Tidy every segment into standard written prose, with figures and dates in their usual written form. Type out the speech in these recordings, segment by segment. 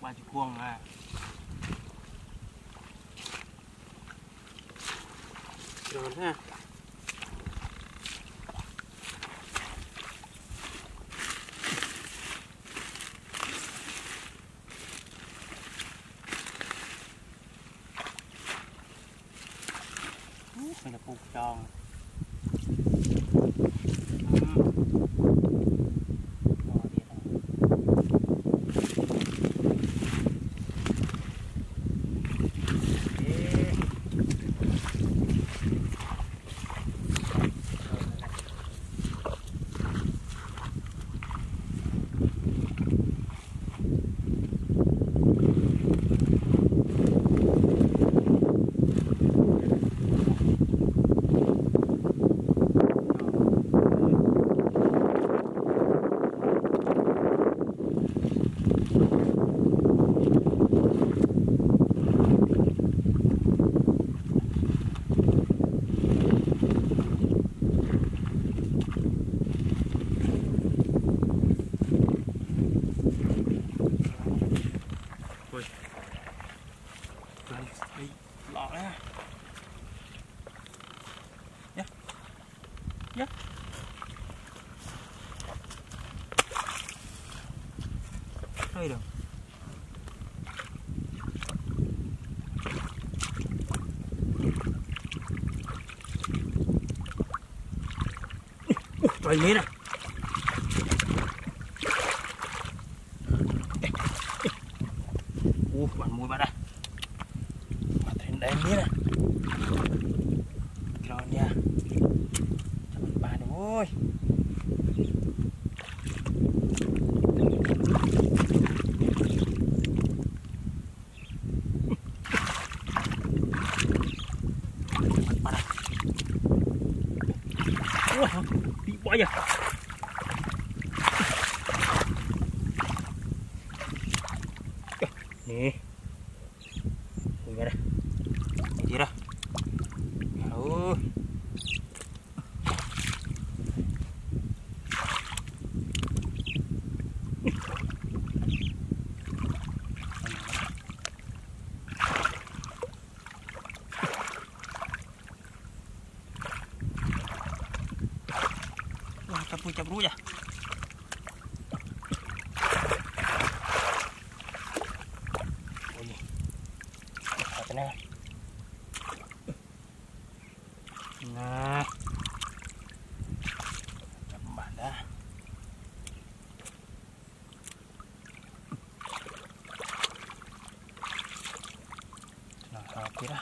ba chục cuông à. Rồi ha. Mình là buộc tròn. Lọt đấy ha. Nhá. Nhá. Đây được. Trời mía này. Bạn mùi bạn đây. Em biết nè, rồi nha, cho mình ba được ơi. Ba đây, ôi bị bói rồi. Nè, mùi ba đây. Gì đó. Ôi. Wah, capur ya. Oh ini. Katanya. Nah, chậm đã. Nào hợp kia đó.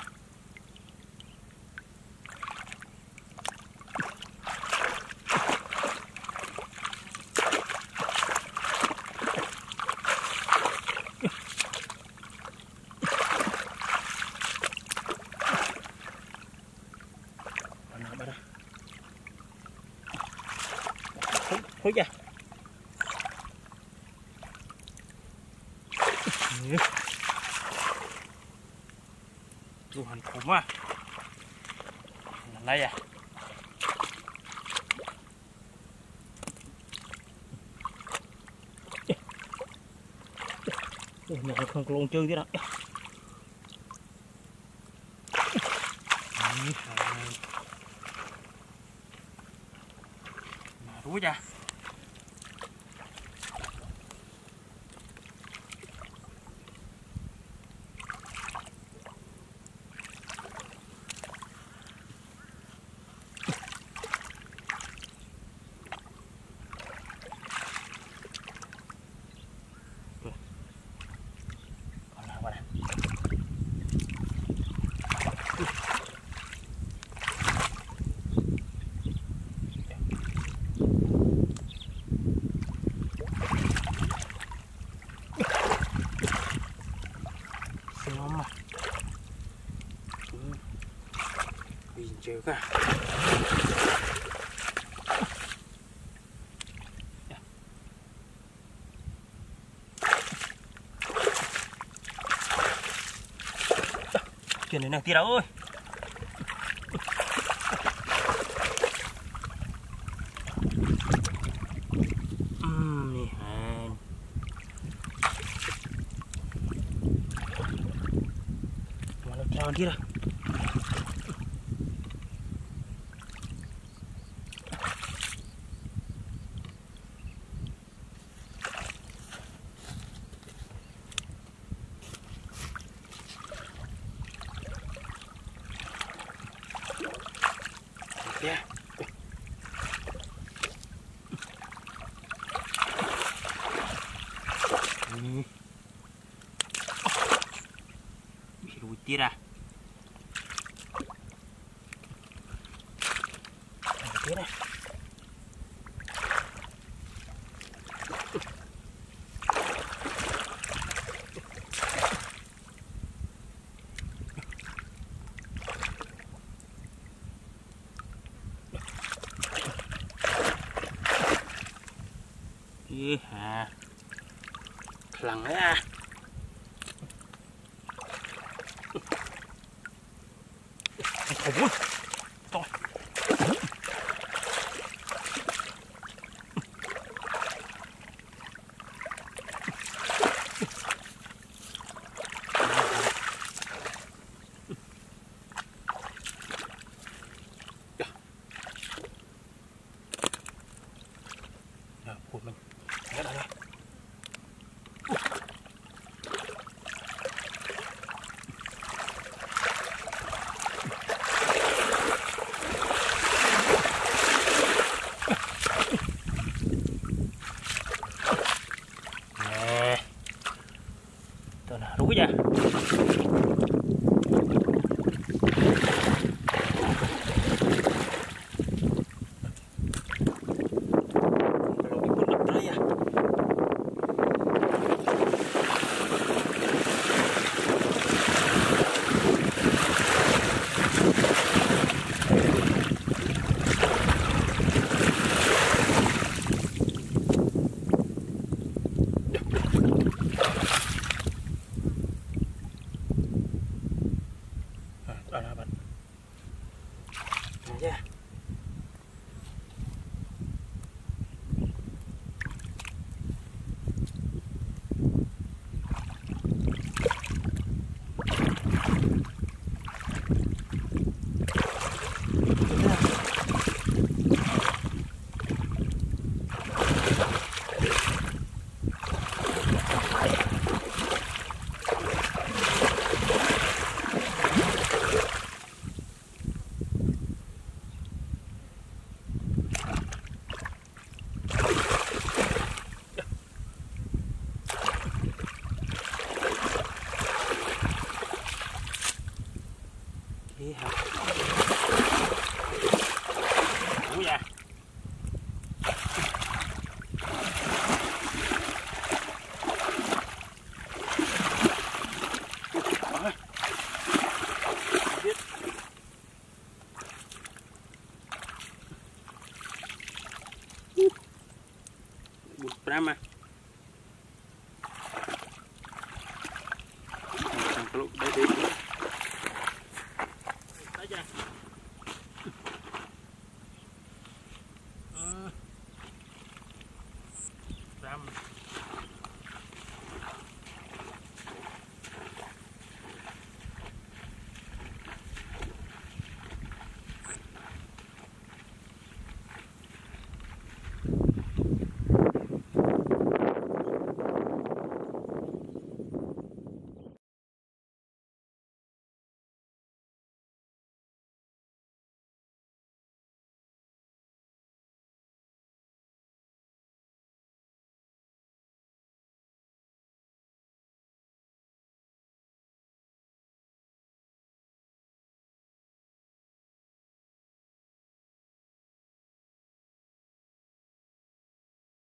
Thôi ra. Tuhan kuma. Nalay à. Nhỏ không có lông trơn thế nào. Rúi ra. Chưa cả. Chuyển đến nàng tia đâu ơi. Nè. lawan dia dah. Ya. Bisa butir lah. Butir lah. Ha. Kelang ya. Kabur. Tong. Ya. Nah, pun man. Ada lah. Tuh nah, rugi ya. Alamat. Aja. Lihat. Ya. Berapa? Kalau baik aja.